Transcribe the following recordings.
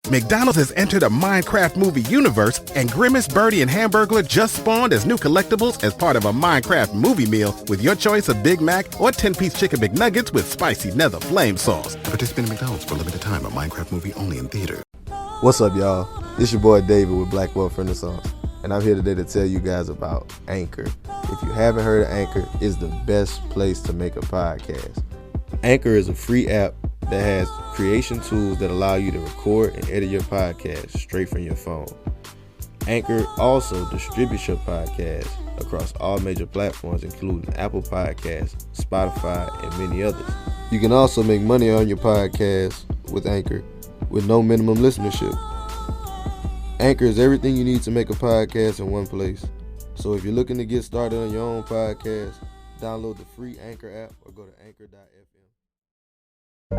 McDonald's has entered a Minecraft movie universe, and Grimace, Birdie, and Hamburglar just spawned as new collectibles as part of a Minecraft movie meal with your choice of Big Mac or 10-piece chicken McNuggets with spicy nether flame sauce. Participate in McDonald's for a limited time. A Minecraft movie only in theater. What's up, y'all? It's your boy David with Black Wealth Renaissance, and I'm here today to tell you guys about Anchor. If you haven't heard of Anchor, it's the best place to make a podcast. Anchor is a free app that has creation tools that allow you to record and edit your podcast straight from your phone. Anchor also distributes your podcast across all major platforms, including Apple Podcasts, Spotify, and many others. You can also make money on your podcast with Anchor with no minimum listenership. Anchor is everything you need to make a podcast in one place. So if you're looking to get started on your own podcast, download the free Anchor app or go to anchor.fm. Do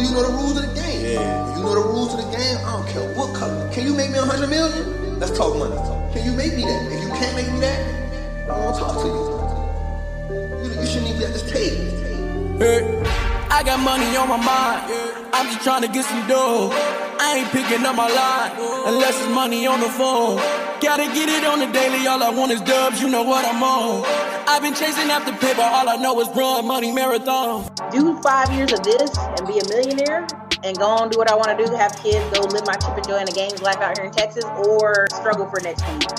you know the rules of the game? Yeah. You know the rules of the game? I don't care what color. Can you make me 100 million? Let's talk money. Can you make me that? If you can't make me that, I don't want to talk to you. You shouldn't even be at this table. Hey, I got money on my mind. I'm just trying to get some dough. I ain't picking up my line unless it's money on the phone. Gotta get it on the daily. All I want is dubs. You know what I'm on. I've been chasing after paper. All I know is run money marathon. Do 5 years of this and be a millionaire and go on do what I want to do, have kids, go live my chip and joy in the games life out here in Texas, or struggle for the next 10 years.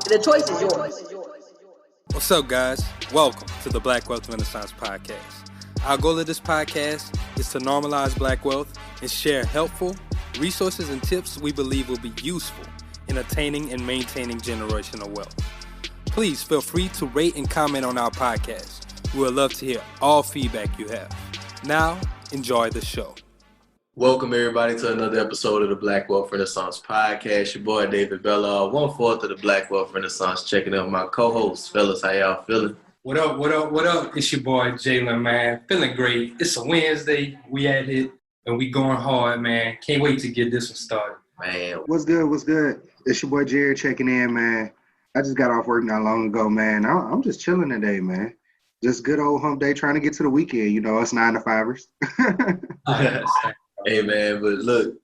The choice is yours. What's up, guys? Welcome to the Black Wealth Renaissance Podcast. Our goal of this podcast is to normalize black wealth and share helpful resources and tips we believe will be useful in attaining and maintaining generational wealth. Please feel free to rate and comment on our podcast. We would love to hear all feedback you have. Now, enjoy the show. Welcome, everybody, to another episode of the Black Wealth Renaissance Podcast. Your boy, David Bella, 1/4 of the Black Wealth Renaissance, checking out my co-hosts. Fellas, how y'all feeling? What up, what up, what up? It's your boy, Jalen, man. Feeling great. It's a Wednesday. We at it, and we going hard, man. Can't wait to get this one started. Man. What's good? It's your boy Jared checking in, man. I just got off work not long ago, man. I'm just chilling today, man. Just good old hump day, trying to get to the weekend. You know, us 9-to-5ers. Hey, man, but look.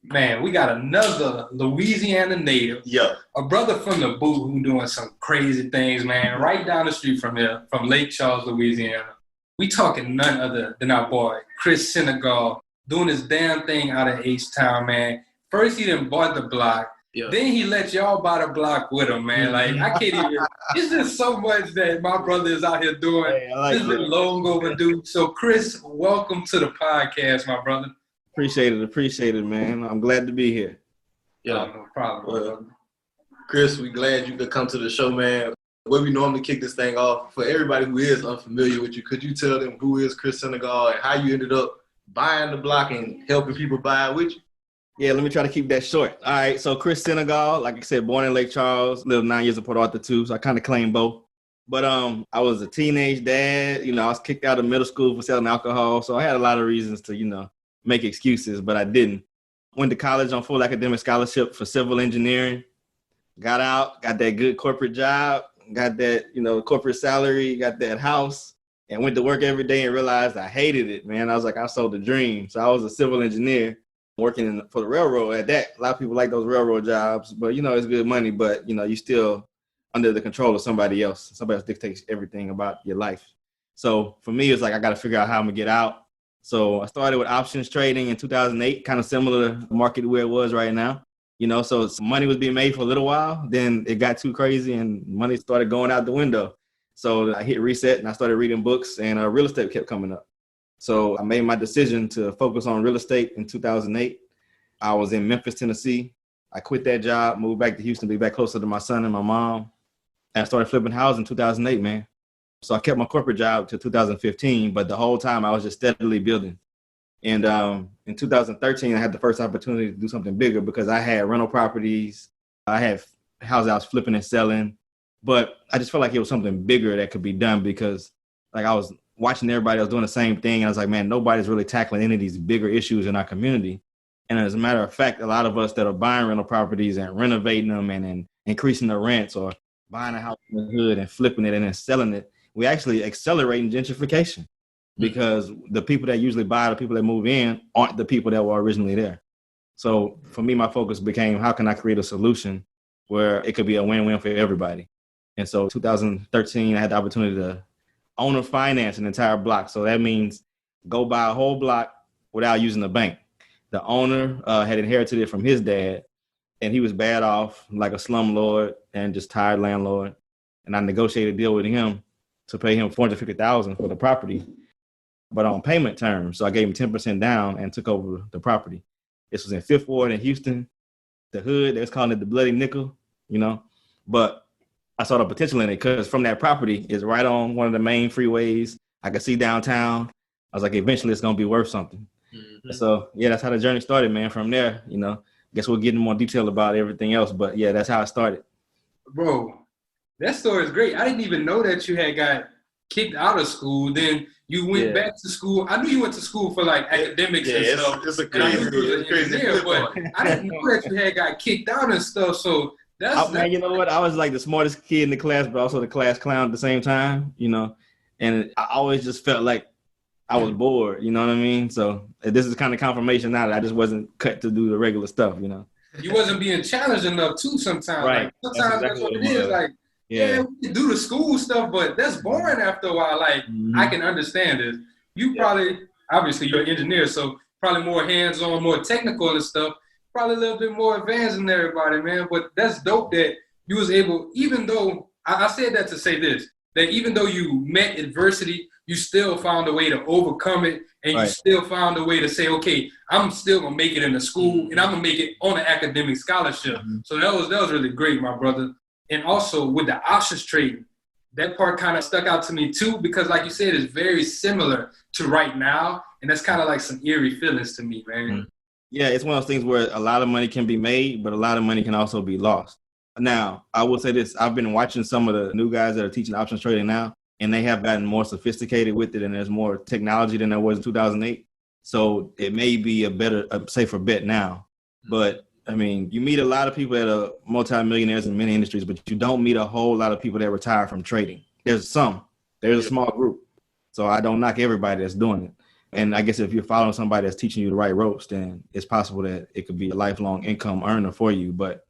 Man, we got another Louisiana native. Yeah. A brother from the boot who doing some crazy things, man. Right down the street from here, from Lake Charles, Louisiana. We talking none other than our boy, Chris Senegal, doing his damn thing out of H-Town, man. First, he done bought the block. Yeah. Then he let y'all buy the block with him, man. Like, I can't even – it's just so much that my brother is out here doing. Hey, like this is long overdue. So, Chris, welcome to the podcast, my brother. Appreciate it, man. I'm glad to be here. Yeah. No problem, brother. Chris, we glad you could come to the show, man. Where we normally kick this thing off, for everybody who is unfamiliar with you, could you tell them who is Chris Senegal and how you ended up buying the block and helping people buy it with you? Yeah, let me try to keep that short. All right, so Chris Senegal, like I said, born in Lake Charles, lived 9 years in Port Arthur too, so I kind of claim both. But I was a teenage dad. You know, I was kicked out of middle school for selling alcohol, so I had a lot of reasons to, make excuses, but I didn't. Went to college on full academic scholarship for civil engineering. Got out, got that good corporate job, got that, corporate salary, got that house, and went to work every day and realized I hated it, man. I was like, I sold the dream. So I was a civil engineer working for the railroad at that. A lot of people like those railroad jobs, but, it's good money, but, you still under the control of somebody else. Somebody else dictates everything about your life. So for me, it's like I got to figure out how I'm going to get out. So I started with options trading in 2008, kind of similar to the market where it was right now. So some money was being made for a little while. Then it got too crazy and money started going out the window. So I hit reset and I started reading books and real estate kept coming up. So I made my decision to focus on real estate in 2008. I was in Memphis, Tennessee. I quit that job, moved back to Houston to be back closer to my son and my mom. And I started flipping houses in 2008, man. So I kept my corporate job till 2015, but the whole time I was just steadily building. And in 2013, I had the first opportunity to do something bigger because I had rental properties. I had houses I was flipping and selling, but I just felt like it was something bigger that could be done because like I was watching everybody else doing the same thing. And I was like, man, nobody's really tackling any of these bigger issues in our community. And as a matter of fact, a lot of us that are buying rental properties and renovating them and increasing the rents or buying a house in the hood and flipping it and then selling it, we actually accelerating gentrification because the people that usually buy, the people that move in aren't the people that were originally there. So for me, my focus became, how can I create a solution where it could be a win-win for everybody? And so 2013, I had the opportunity to own or finance an entire block. So that means go buy a whole block without using the bank. The owner had inherited it from his dad, and he was bad off, like a slumlord and just tired landlord. And I negotiated a deal with him to pay him $450,000 for the property, but on payment terms. So I gave him 10% down and took over the property. This was in Fifth Ward in Houston, the hood. They was calling it the Bloody Nickel, you know. But I saw the potential in it because from that property is right on one of the main freeways. I could see downtown. I was like, eventually it's gonna be worth something. Mm-hmm. So yeah, that's how the journey started, man. From there, you know, guess we'll get in more detail about everything else. But yeah, that's how it started. Bro, that story is great. I didn't even know that you had got kicked out of school. Then you went back to school. I knew you went to school for like academics and stuff. It's a crazy but I didn't know that you had got kicked out and stuff. So man, you know what? I was like the smartest kid in the class, but also the class clown at the same time, you know. And I always just felt like I was bored, you know what I mean? So this is kind of confirmation now that I just wasn't cut to do the regular stuff, you know. You wasn't being challenged enough too sometimes. Right. Like, sometimes that's what it is. Like, yeah, we can do the school stuff, but that's boring after a while. Like, I can understand this. You probably, obviously, you're an engineer, so probably more hands-on, more technical and stuff. Probably a little bit more advanced than everybody, man. But that's dope that you was able, even though, I said that to say this, that even though you met adversity, you still found a way to overcome it, and you still found a way to say, okay, I'm still going to make it in the school, and I'm going to make it on an academic scholarship. So that was really great, my brother. And also with the options trading, that part kind of stuck out to me too, because like you said, it's very similar to right now. And that's kind of like some eerie feelings to me, man. Yeah, it's one of those things where a lot of money can be made, but a lot of money can also be lost. Now, I will say this. I've been watching some of the new guys that are teaching options trading now, and they have gotten more sophisticated with it, and there's more technology than there was in 2008. So it may be a safer bet now. But, I mean, you meet a lot of people that are multimillionaires in many industries, but you don't meet a whole lot of people that retire from trading. There's a small group. So I don't knock everybody that's doing it. And I guess if you're following somebody that's teaching you the right ropes, then it's possible that it could be a lifelong income earner for you. But,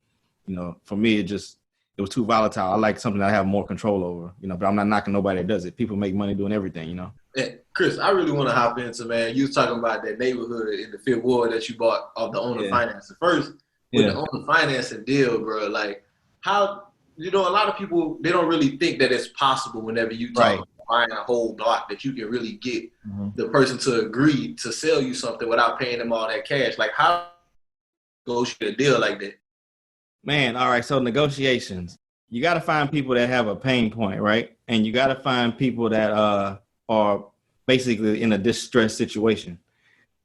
you know, for me, it was too volatile. I like something that I have more control over, you know, but I'm not knocking nobody that does it. People make money doing everything, you know. Hey, Chris, I really want to hop into, man, you was talking about that neighborhood in the Fifth Ward that you bought off the owner financing. First, with the owner financing deal, bro, like how, you know, a lot of people, they don't really think that it's possible whenever you talk about buying a whole block that you can really get the person to agree to sell you something without paying them all that cash. Like how negotiate a deal like that? Man, all right. So negotiations, you got to find people that have a pain point, right? And you got to find people that are basically in a distressed situation.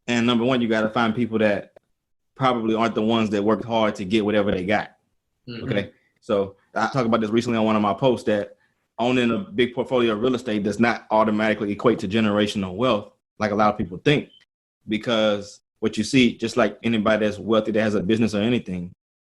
And number one, you got to find people that probably aren't the ones that worked hard to get whatever they got. Okay. So I talked about this recently on one of my posts that owning a big portfolio of real estate does not automatically equate to generational wealth like a lot of people think, because what you see, just like anybody that's wealthy that has a business or anything,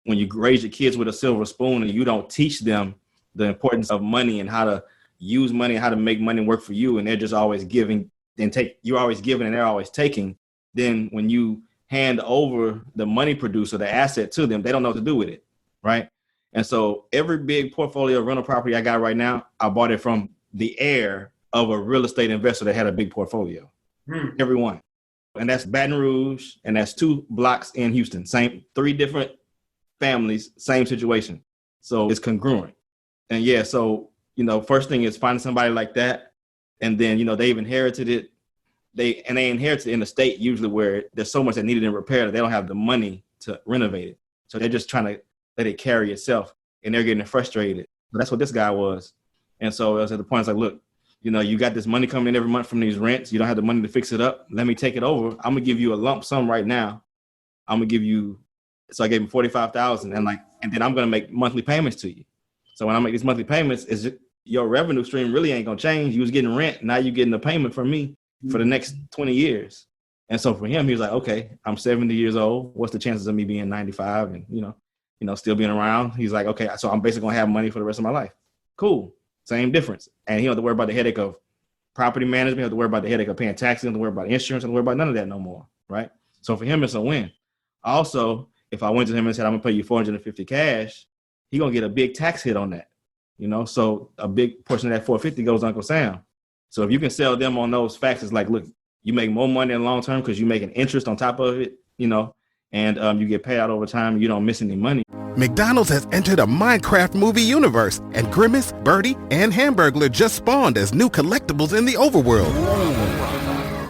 when you raise your kids with a silver spoon and you don't teach them the importance of money and how to use money, how to make money work for you, and they're just always giving and take, you're always giving and they're always taking, then when you hand over the money producer, the asset to them, they don't know what to do with it, right? And so every big portfolio of rental property I got right now, I bought it from the heir of a real estate investor that had a big portfolio. Every one. And that's Baton Rouge, and that's 2 blocks in Houston. Same, 3 different families, same situation. So it's congruent. And yeah, so, you know, first thing is finding somebody like that. And then, you know, they've inherited it. They inherited it in a state usually where there's so much that needed in repair that they don't have the money to renovate it. So they're just trying to let it carry itself, and they're getting frustrated. But that's what this guy was. And so I was at the point, it's like, look, you know, you got this money coming in every month from these rents. You don't have the money to fix it up. Let me take it over. I'm gonna give you a lump sum right now. I'm gonna give you, so I gave him $45,000, and then I'm gonna make monthly payments to you. So when I make these monthly payments, your revenue stream really ain't gonna change. You was getting rent, now you're getting a payment from me for the next 20 years. And so for him, he was like, okay, I'm 70 years old. What's the chances of me being 95? And, you know, still being around. He's like, okay, so I'm basically gonna have money for the rest of my life. Cool, same difference. And he don't have to worry about the headache of property management. He don't have to worry about the headache of paying taxes. He don't have to worry about insurance. He don't have to worry about none of that no more, right? So for him, it's a win. Also, if I went to him and said, I'm gonna pay you $450 cash, he gonna get a big tax hit on that, So a big portion of that $450 goes to Uncle Sam. So if you can sell them on those facts, it's like, look, you make more money in the long term because you make an interest on top of it, and you get paid out over time. You don't miss any money. McDonald's has entered a Minecraft movie universe, and Grimace, Birdie, and Hamburglar just spawned as new collectibles in the overworld.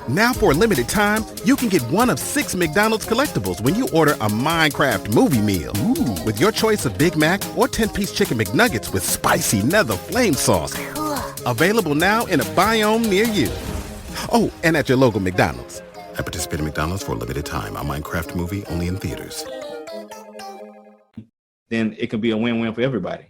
Now for a limited time, you can get one of 6 McDonald's collectibles when you order a Minecraft movie meal. Ooh. With your choice of Big Mac or 10-piece chicken McNuggets with spicy nether flame sauce. Available now in a biome near you. Oh, and at your local McDonald's. I participate in McDonald's for a limited time. A Minecraft movie only in theaters. Then it could be a win-win for everybody.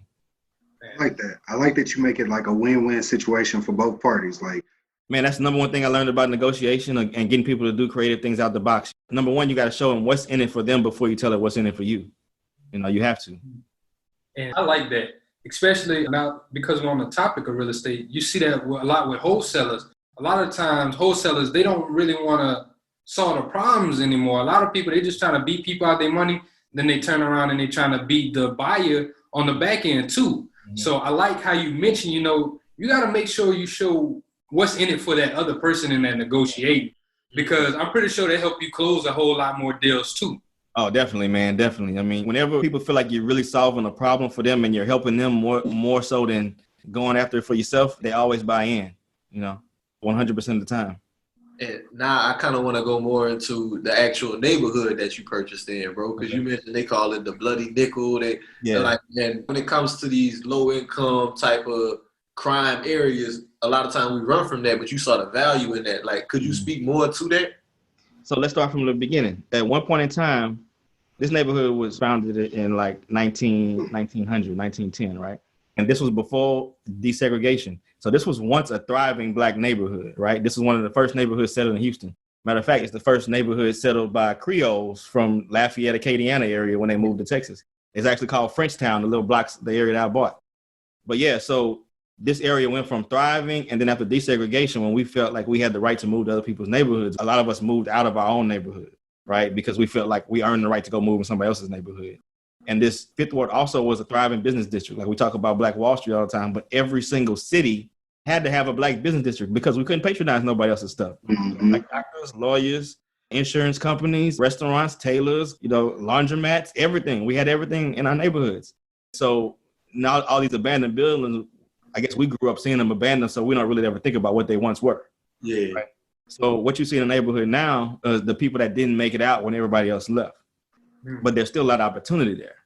I like that. I like that you make it like a win-win situation for both parties. Like, man, that's the number one thing I learned about negotiation and getting people to do creative things out the box. Number one, you got to show them what's in it for them before you tell it what's in it for you. You have to. And I like that, especially now because we're on the topic of real estate. You see that a lot with wholesalers. A lot of times wholesalers, they don't really want to solve the problems anymore. A lot of people, they just trying to beat people out their money. Then they turn around and they trying to beat the buyer on the back end too. Mm-hmm. So I like how you mentioned, you got to make sure you show what's in it for that other person in that negotiating, because I'm pretty sure they help you close a whole lot more deals too. Oh, definitely, man. Definitely. I mean, whenever people feel like you're really solving a problem for them and you're helping them more so than going after it for yourself, they always buy in, 100% of the time. And now I kind of want to go more into the actual neighborhood that you purchased in, bro, because you mentioned they call it the bloody nickel. And when it comes to these low income type of crime areas, a lot of time we run from that, but you saw the value in that. Like, could you speak more to that? So let's start from the beginning. At one point in time, this neighborhood was founded in like 1900, 1910, right? And this was before desegregation. So this was once a thriving Black neighborhood, right? This is one of the first neighborhoods settled in Houston. Matter of fact, it's the first neighborhood settled by Creoles from Lafayette, Acadiana area when they moved to Texas. It's actually called Frenchtown, the little blocks, the area that I bought. But yeah, so this area went from thriving, and then after desegregation, when we felt like we had the right to move to other people's neighborhoods, a lot of us moved out of our own neighborhood, right? Because we felt like we earned the right to go move in somebody else's neighborhood. And this Fifth Ward also was a thriving business district. Like we talk about Black Wall Street all the time, but every single city had to have a Black business district because we couldn't patronize nobody else's stuff. Mm-hmm. Like doctors, lawyers, insurance companies, restaurants, tailors, laundromats, everything. We had everything in our neighborhoods. So now all these abandoned buildings, I guess we grew up seeing them abandoned, so we don't really ever think about what they once were. Yeah. Right? So what you see in the neighborhood now is the people that didn't make it out when everybody else left. But there's still a lot of opportunity there.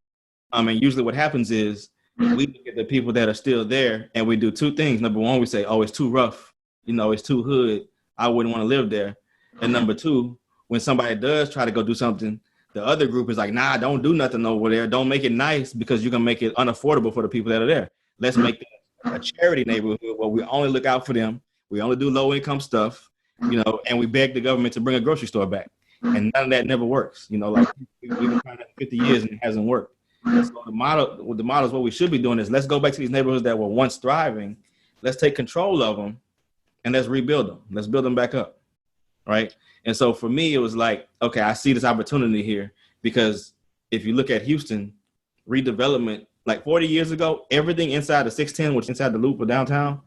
Usually what happens is we look at the people that are still there and we do two things. Number one, we say, oh, it's too rough. It's too hood. I wouldn't want to live there. And number two, when somebody does try to go do something, the other group is like, nah, don't do nothing over there. Don't make it nice because you're going to make it unaffordable for the people that are there. Let's make it a charity neighborhood where we only look out for them. We only do low income stuff, and we beg the government to bring a grocery store back. And none of that never works. Like we've been trying that for 50 years and it hasn't worked. And so the model is what we should be doing is let's go back to these neighborhoods that were once thriving. Let's take control of them and let's rebuild them. Let's build them back up. Right. And so for me, it was like, okay, I see this opportunity here because if you look at Houston redevelopment, like 40 years ago, everything inside the 610, which inside the loop of downtown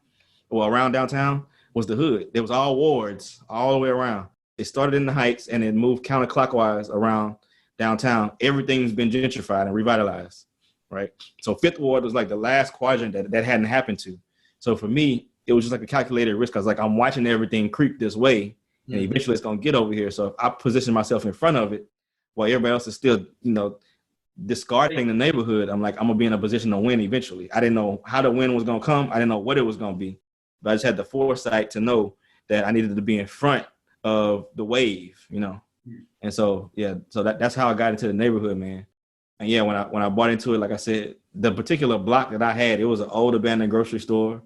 or around downtown was the hood. There was all wards all the way around. It started in the Heights and it moved counterclockwise around downtown. Everything's been gentrified and revitalized, right? So Fifth Ward was like the last quadrant that hadn't happened to. So for me, it was just like a calculated risk. I was like, I'm watching everything creep this way and eventually it's going to get over here. So if I position myself in front of it while everybody else is still, discarding the neighborhood, I'm like, I'm going to be in a position to win eventually. I didn't know how the win was going to come. I didn't know what it was going to be, but I just had the foresight to know that I needed to be in front of the wave, And so, so that's how I got into the neighborhood, man. And yeah, when I bought into it, like I said, the particular block that I had, it was an old abandoned grocery store.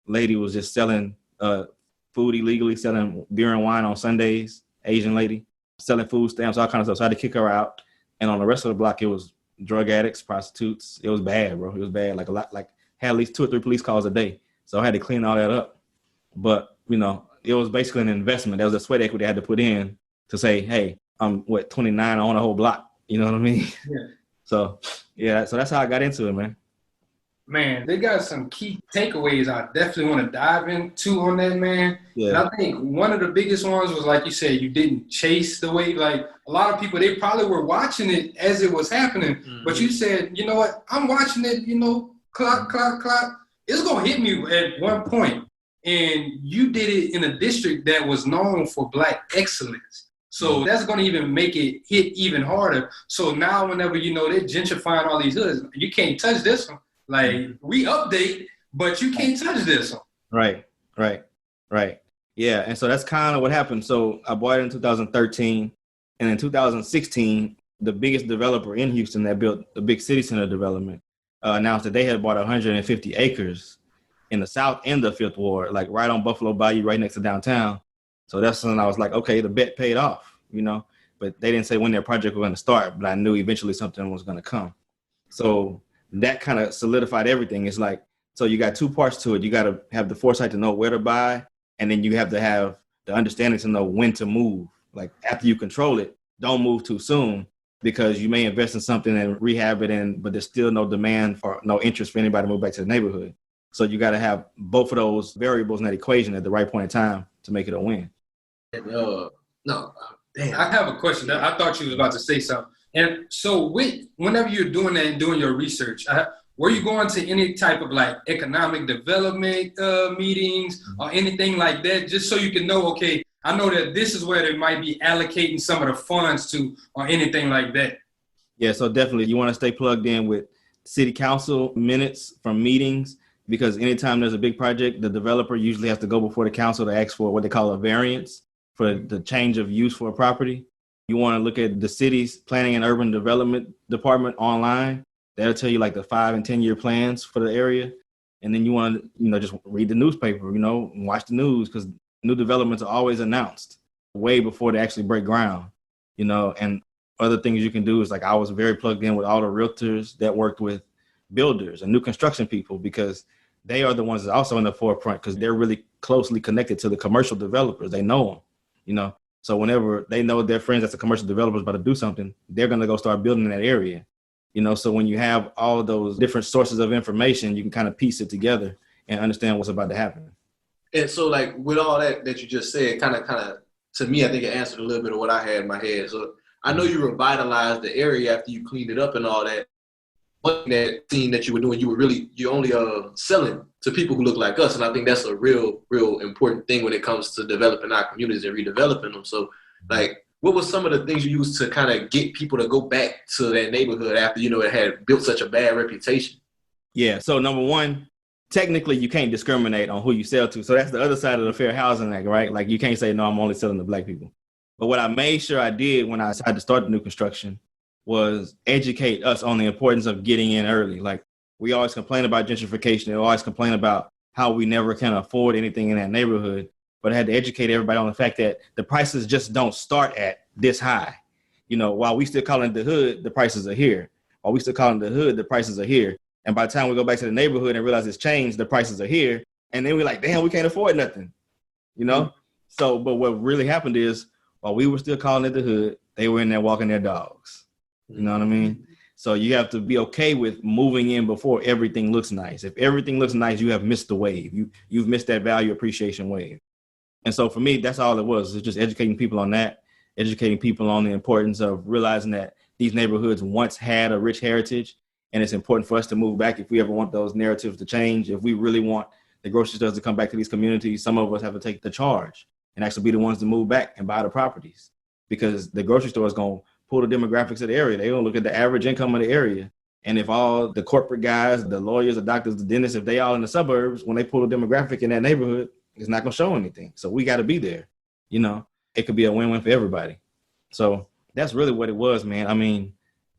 Lady was just selling food illegally, selling beer and wine on Sundays, Asian lady, selling food stamps, all kinds of stuff. So I had to kick her out. And on the rest of the block, it was drug addicts, prostitutes. It was bad, bro. It was bad. Like a lot, like had at least 2 or 3 police calls a day. So I had to clean all that up. But, you know, it was basically an investment. That was a sweat equity I had to put in to say, hey, I'm 29, I own a whole block. You know what I mean? Yeah. So, yeah, so that's how I got into it, man. Man, they got some key takeaways I definitely want to dive into on that, man. Yeah. And I think one of the biggest ones was, like you said, you didn't chase the wave. Like a lot of people, they probably were watching it as it was happening. But you said, you know what, I'm watching it, you know, clock. It's going to hit me at one point. And you did it in a district that was known for Black excellence. So that's going to even make it hit even harder. So now whenever, you know, they're gentrifying all these hoods, you can't touch this one. Like, we update, but you can't touch this one. Right. Yeah, and so that's kind of what happened. So I bought it in 2013, and in 2016, the biggest developer in Houston that built the big city center development announced that they had bought 150 acres in the South and the Fifth Ward, like right on Buffalo Bayou, right next to downtown. So that's when I was like, okay, the bet paid off, you know, but they didn't say when their project was going to start, but I knew eventually something was going to come. So that kind of solidified everything. It's like, so you got 2 parts to it. You got to have the foresight to know where to buy, and then you have to have the understanding to know when to move. Like after you control it, don't move too soon, because you may invest in something and rehab it, but there's still no demand or no interest for anybody to move back to the neighborhood. So you got to have both of those variables in that equation at the right point in time to make it a win. No, damn. I have a question. I thought you was about to say something. And so whenever you're doing that and doing your research, were you going to any type of like economic development meetings or anything like that, just so you can know, okay, I know that this is where they might be allocating some of the funds to, or anything like that? Yeah, so definitely you want to stay plugged in with city council minutes from meetings, because anytime there's a big project, the developer usually has to go before the council to ask for what they call a variance for the change of use for a property. You want to look at the city's planning and urban development department online. That'll tell you like the 5 and 10 year plans for the area. And then you want to, you know, just read the newspaper, you know, and watch the news, because new developments are always announced way before they actually break ground, you know. And other things you can do is, like, I was very plugged in with all the realtors that worked with builders and new construction people, because they are the ones that are also in the forefront, because they're really closely connected to the commercial developers. They know them, you know. So whenever they know their friends that's a commercial developer is about to do something, they're going to go start building in that area, you know. So when you have all those different sources of information, you can kind of piece it together and understand what's about to happen. And so, like, with all that you just said, kind of, to me, I think it answered a little bit of what I had in my head. So I know you revitalized the area after you cleaned it up and all that. One that scene that you were doing, you only selling to people who look like us. And I think that's a real important thing when it comes to developing our communities and redeveloping them. So, like, what were some of the things you used to kind of get people to go back to that neighborhood after, you know, it had built such a bad reputation? Yeah. So number one, technically you can't discriminate on who you sell to. So that's the other side of the Fair Housing Act, right? Like, you can't say, no, I'm only selling to Black people. But what I made sure I did when I decided to start the new construction was educate us on the importance of getting in early. Like, we always complain about gentrification. We always complain about how we never can afford anything in that neighborhood. But I had to educate everybody on the fact that the prices just don't start at this high. You know, while we still call it the hood, the prices are here. While we still call it the hood, the prices are here. And by the time we go back to the neighborhood and realize it's changed, the prices are here. And then we're like, damn, we can't afford nothing, you know? Mm-hmm. So, but what really happened is, while we were still calling it the hood, they were in there walking their dogs. You know what I mean? So you have to be okay with moving in before everything looks nice. If everything looks nice, you have missed the wave. You've missed that value appreciation wave. And so for me, that's all it was. It's just educating people on that, educating people on the importance of realizing that these neighborhoods once had a rich heritage, and it's important for us to move back if we ever want those narratives to change. If we really want the grocery stores to come back to these communities, some of us have to take the charge and actually be the ones to move back and buy the properties, because the grocery store is going to pull the demographics of the area. They're going to look at the average income of the area. And if all the corporate guys, the lawyers, the doctors, the dentists, if they all in the suburbs, when they pull a demographic in that neighborhood, it's not going to show anything. So we got to be there. You know, it could be a win-win for everybody. So that's really what it was, man. I mean,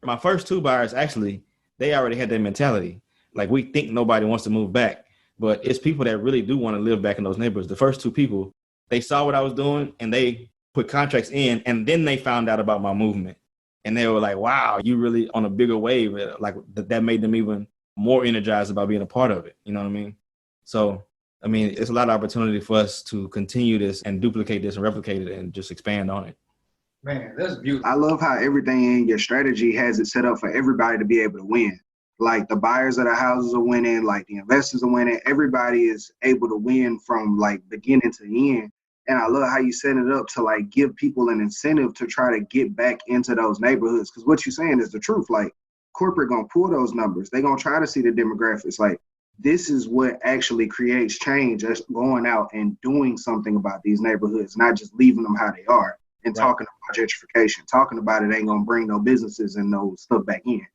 my first 2 buyers, actually, they already had that mentality. Like, we think nobody wants to move back, but it's people that really do want to live back in those neighborhoods. The first 2 people, they saw what I was doing and they put contracts in, and then they found out about my movement. And they were like, wow, you really on a bigger wave. Like that made them even more energized about being a part of it. You know what I mean? So, I mean, it's a lot of opportunity for us to continue this and duplicate this and replicate it and just expand on it. Man, that's beautiful. I love how everything in your strategy has it set up for everybody to be able to win. Like the buyers of the houses are winning, like the investors are winning. Everybody is able to win from like beginning to end. And I love how you set it up to like give people an incentive to try to get back into those neighborhoods. Because what you're saying is the truth. Like corporate gonna pull those numbers. They're gonna try to see the demographics. Like this is what actually creates change. That's going out and doing something about these neighborhoods, not just leaving them how they are and talking about gentrification. Talking about it ain't gonna bring no businesses and no stuff back in.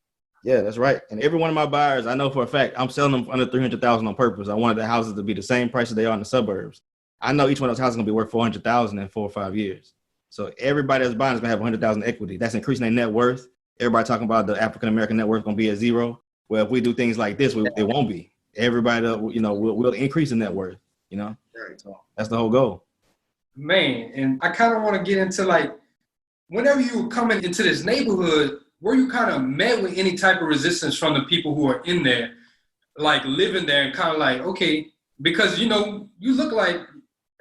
Yeah, that's right. And every one of my buyers, I know for a fact, I'm selling them for under $300,000 on purpose. I wanted the houses to be the same price as they are in the suburbs. I know each one of those houses is going to be worth $400,000 in 4 or 5 years. So everybody that's buying is going to have $100,000 equity. That's increasing their net worth. Everybody talking about the African-American net worth going to be at zero. Well, if we do things like this, it won't be. Everybody, will increase the net worth, Right. So that's the whole goal. Man, and I kind of want to get into like, whenever you were coming into this neighborhood, were you kind of met with any type of resistance from the people who are in there, like living there and kind of like, okay, because, you look like,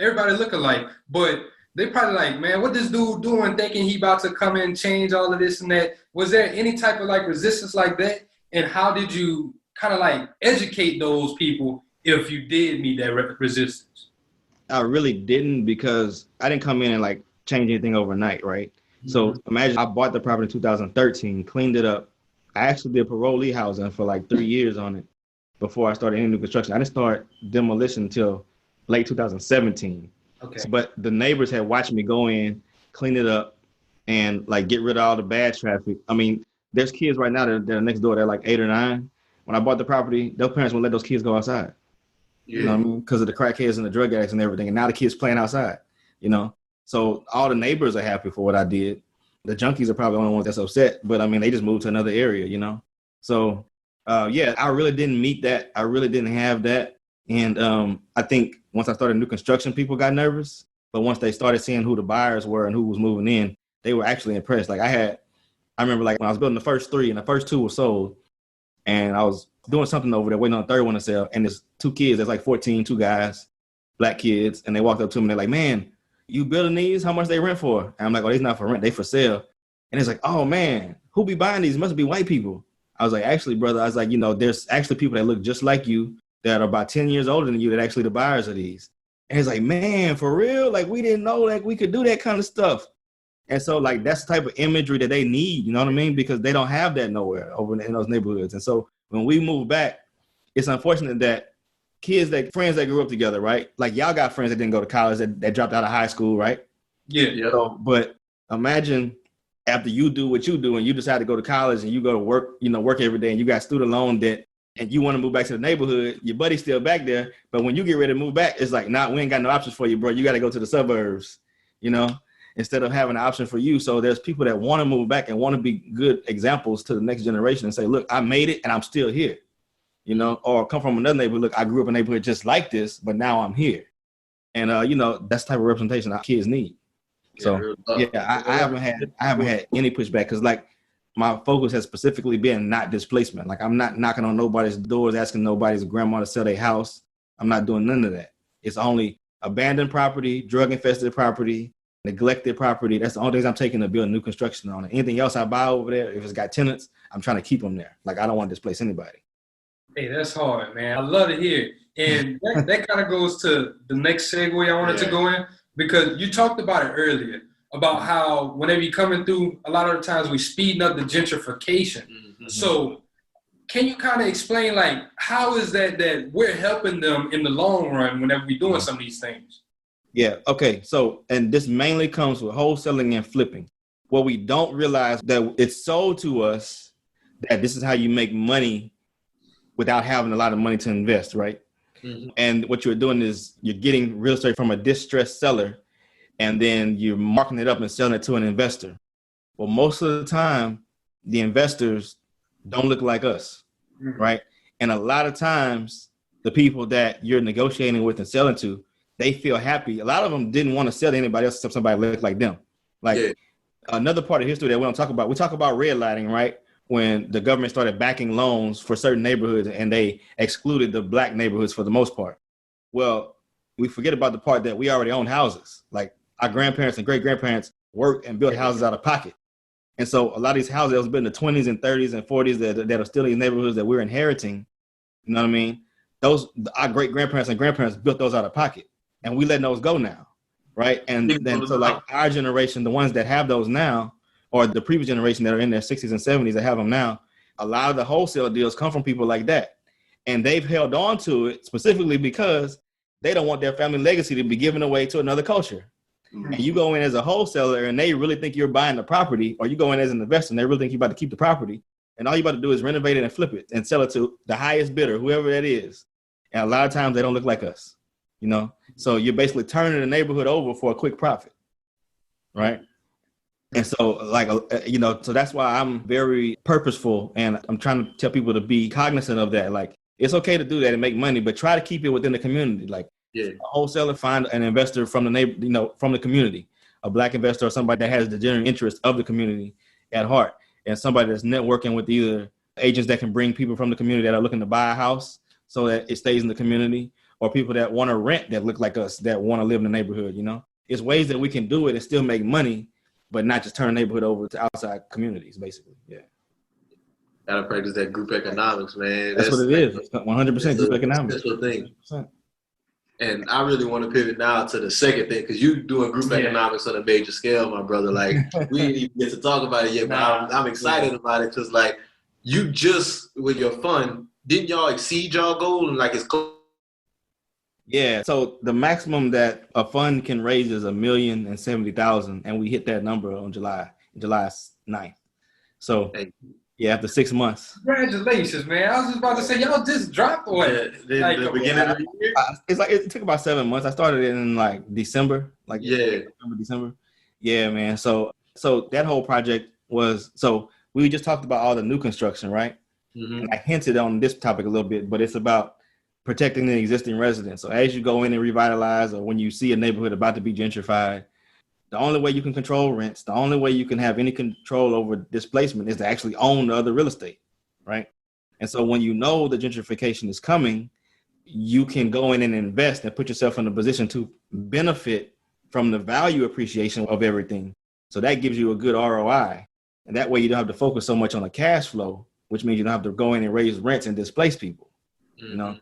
everybody look alike, but they probably like, man, what this dude doing thinking he about to come in and change all of this and that? Was there any type of like resistance like that? And how did you kind of like educate those people if you did meet that resistance? I really didn't, because I didn't come in and like change anything overnight, right? Mm-hmm. So imagine I bought the property in 2013, cleaned it up. I actually did parolee housing for like 3 years on it before I started any new construction. I didn't start demolition until late 2017. Okay. But the neighbors had watched me go in, clean it up, and like get rid of all the bad traffic. I mean, there's kids right now that are next door. They're like 8 or 9. When I bought the property, their parents wouldn't let those kids go outside. Yeah. You know what I mean? Because of the crackheads and the drug addicts and everything. And now the kids playing outside, So all the neighbors are happy for what I did. The junkies are probably the only ones that's upset. But I mean, they just moved to another area, So, I really didn't meet that. I really didn't have that. And I think once I started new construction, people got nervous. But once they started seeing who the buyers were and who was moving in, they were actually impressed. Like I remember like when I was building the first 3 and the first 2 were sold, and I was doing something over there waiting on the third one to sell. And there's 2 kids, there's like 14, 2 guys, black kids. And they walked up to me and they're like, man, you building these? How much they rent for? And I'm like, oh, they's not for rent, they for sale. And it's like, oh man, who be buying these? Must be white people. I was like, actually, brother, I was like, there's actually people that look just like you that are about 10 years older than you that actually the buyers of these. And it's like, man, for real? Like, we didn't know like we could do that kind of stuff. And so like, that's the type of imagery that they need, you know what I mean? Because they don't have that nowhere over in those neighborhoods. And so when we move back, it's unfortunate that friends that grew up together, right? Like y'all got friends that didn't go to college, that dropped out of high school, right? Yeah. So, but imagine after you do what you do and you decide to go to college and you go to work, work every day and you got student loan debt and you want to move back to the neighborhood, your buddy's still back there. But when you get ready to move back, it's like, nah, we ain't got no options for you, bro. You got to go to the suburbs, instead of having an option for you. So there's people that want to move back and want to be good examples to the next generation and say, look, I made it and I'm still here, or come from another neighborhood. Look, I grew up in a neighborhood just like this, but now I'm here. And, that's the type of representation our kids need. So I haven't had any pushback because like my focus has specifically been not displacement. Like I'm not knocking on nobody's doors, asking nobody's grandma to sell their house. I'm not doing none of that. It's only abandoned property, drug infested property, neglected property. That's the only things I'm taking to build new construction on. Anything else I buy over there, if it's got tenants, I'm trying to keep them there. Like I don't want to displace anybody. Hey, that's hard, man. I love to hear. And that kind of goes to the next segue I wanted to go in. Because you talked about it earlier, about how whenever you're coming through, a lot of the times we speeding up the gentrification. Mm-hmm. So can you kind of explain, like, how is that we're helping them in the long run whenever we're doing some of these things? Yeah, okay. So, and this mainly comes with wholesaling and flipping. What we don't realize that it's sold to us that this is how you make money without having a lot of money to invest, right? Mm-hmm. And what you're doing is you're getting real estate from a distressed seller, and then you're marking it up and selling it to an investor. Well, most of the time, the investors don't look like us, right? And a lot of times, the people that you're negotiating with and selling to, they feel happy. A lot of them didn't want to sell to anybody else except somebody look like them. Like Another part of history that we don't talk about, we talk about redlining, right? When the government started backing loans for certain neighborhoods and they excluded the black neighborhoods for the most part. Well, we forget about the part that we already own houses. Like our grandparents and great grandparents worked and built houses out of pocket. And so a lot of these houses that was built in the 20s and 30s and 40s that are still in these neighborhoods that we're inheriting, you know what I mean? Our great grandparents and grandparents built those out of pocket, and we letting those go now. Right. And then so like our generation, the ones that have those now, or the previous generation that are in their 60s and 70s that have them now, a lot of the wholesale deals come from people like that. And they've held on to it specifically because they don't want their family legacy to be given away to another culture. Mm-hmm. And you go in as a wholesaler and they really think you're buying the property, or you go in as an investor and they really think you're about to keep the property. And all you about to do is renovate it and flip it and sell it to the highest bidder, whoever that is. And a lot of times they don't look like us, you know? So you're basically turning the neighborhood over for a quick profit, right? And so, like, you know, so that's why I'm very purposeful, and I'm trying to tell people to be cognizant of that. Like, it's okay to do that and make money, but try to keep it within the community. Like, a wholesaler, find an investor from the neighbor, you know, from the community, a black investor or somebody that has the genuine interest of the community at heart, and somebody that's networking with either agents that can bring people from the community that are looking to buy a house so that it stays in the community, or people that want to rent that look like us, that want to live in the neighborhood, you know? It's ways that we can do it and still make money, but not just turn the neighborhood over to outside communities, basically. Yeah. Gotta practice that group economics, man. That's what it is. 100% group economics. That's the thing. 100%. And I really want to pivot now to the second thing, because you're doing group economics on a major scale, my brother. Like, we didn't even get to talk about it yet, but I'm excited about it because, like, you just, with your fund, didn't y'all exceed y'all goal? And, like, it's close. Yeah, so the maximum that a fund can raise is $1,070,000, and we hit that number on July 9th. So, yeah, after 6 months. Congratulations, man! I was just about to say, y'all just dropped one. The beginning of the year. It's like it took about 7 months. I started it in like December, December. Yeah, man. So that whole project was, so we just talked about all the new construction, right? Mm-hmm. And I hinted on this topic a little bit, but it's about protecting the existing residents. So as you go in and revitalize, or when you see a neighborhood about to be gentrified, the only way you can control rents, the only way you can have any control over displacement is to actually own the other real estate, right? And so when you know the gentrification is coming, you can go in and invest and put yourself in a position to benefit from the value appreciation of everything. So that gives you a good ROI. And that way you don't have to focus so much on the cash flow, which means you don't have to go in and raise rents and displace people, you know?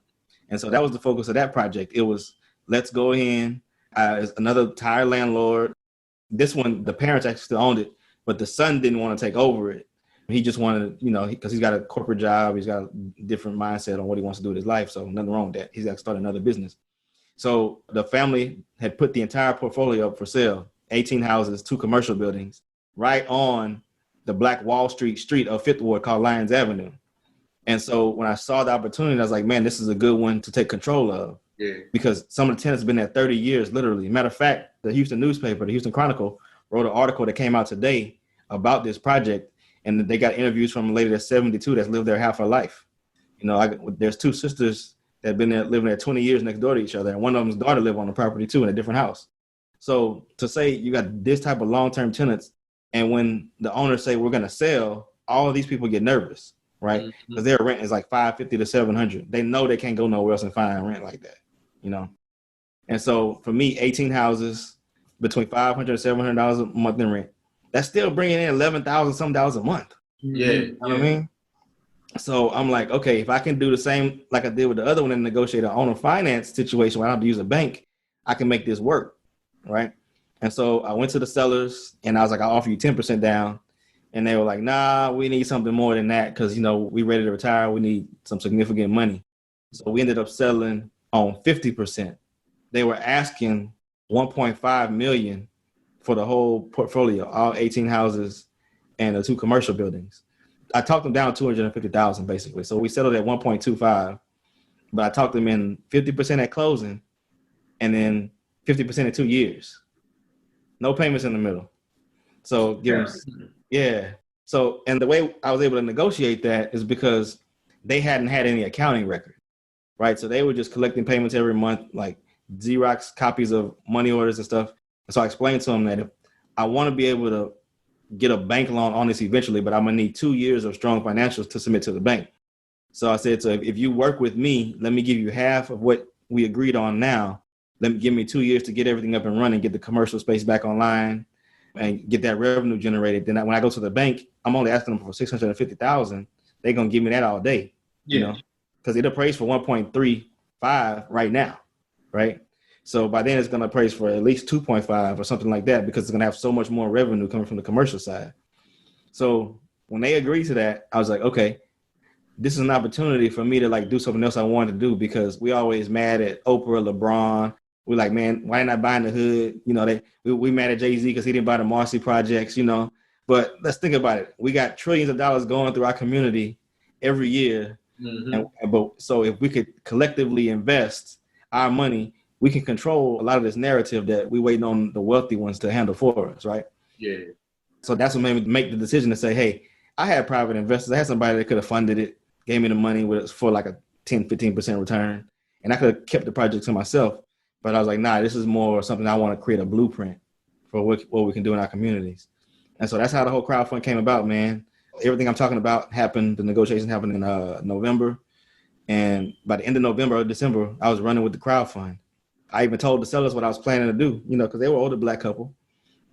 And so that was the focus of that project. It was, let's go in, another tired landlord. This one, the parents actually still owned it, but the son didn't want to take over it. He just wanted, you know, because he's got a corporate job. He's got a different mindset on what he wants to do with his life. So nothing wrong with that. He's got to start another business. So the family had put the entire portfolio up for sale, 18 houses, 2 commercial buildings, right on the Black Wall Street of Fifth Ward called Lyons Avenue. And so when I saw the opportunity, I was like, man, this is a good one to take control of. Yeah. Because some of the tenants have been there 30 years, literally. Matter of fact, the Houston newspaper, the Houston Chronicle, wrote an article that came out today about this project. And they got interviews from a lady that's 72 that's lived there half her life. You know, there's 2 sisters that have been there, living there 20 years next door to each other. And one of them's daughter live on the property too in a different house. So to say you got this type of long-term tenants, and when the owners say we're going to sell, all of these people get nervous. Right? Because their rent is like $550 to $700. They know they can't go nowhere else and find rent like that, you know? And so for me, 18 houses between $500 and $700 a month in rent, that's still bringing in $11,000 some dollars a month. Yeah. You know what I mean? So I'm like, okay, if I can do the same like I did with the other one and negotiate an owner finance situation where I don't have to use a bank, I can make this work, right? And so I went to the sellers and I was like, I'll offer you 10% down. And they were like, nah, we need something more than that because, you know, we ready to retire. We need some significant money. So we ended up settling on 50%. They were asking $1.5 million for the whole portfolio, all 18 houses and the 2 commercial buildings. I talked them down $250,000 basically. So we settled at 1.25, but I talked them in 50% at closing and then 50% in 2 years. No payments in the middle. So give them. Yeah. So, and the way I was able to negotiate that is because they hadn't had any accounting record, right? So they were just collecting payments every month, like Xerox copies of money orders and stuff. And so I explained to them that if I want to be able to get a bank loan on this eventually, but I'm gonna need 2 years of strong financials to submit to the bank. So I said, so if you work with me, let me give you half of what we agreed on now. Let me give me 2 years to get everything up and running, get the commercial space back online, and get that revenue generated. Then when I go to the bank, I'm only asking them for $650,000. They're gonna give me that all day, you know, because it appraised for 1.35 right now, right? So by then it's gonna appraise for at least 2.5 or something like that, because it's gonna have so much more revenue coming from the commercial side. So when they agreed to that, I was like, okay, this is an opportunity for me to like do something else I wanted to do, because we always mad at Oprah, LeBron. We're like, man, why not buying the hood? You know, we mad at Jay-Z because he didn't buy the Marcy projects, you know. But let's think about it. We got trillions of dollars going through our community every year. But so if we could collectively invest our money, we can control a lot of this narrative that we waiting on the wealthy ones to handle for us, right? Yeah. So that's what made me make the decision to say, hey, I had private investors. I had somebody that could have funded it, gave me the money for like a 10, 15% return. And I could have kept the project to myself. But I was like, nah, this is more something I want to create a blueprint for what we can do in our communities. And so that's how the whole crowdfund came about, man. Everything I'm talking about happened, the negotiation happened in November. And by the end of November or December, I was running with the crowdfund. I even told the sellers what I was planning to do, you know, because they were an older Black couple.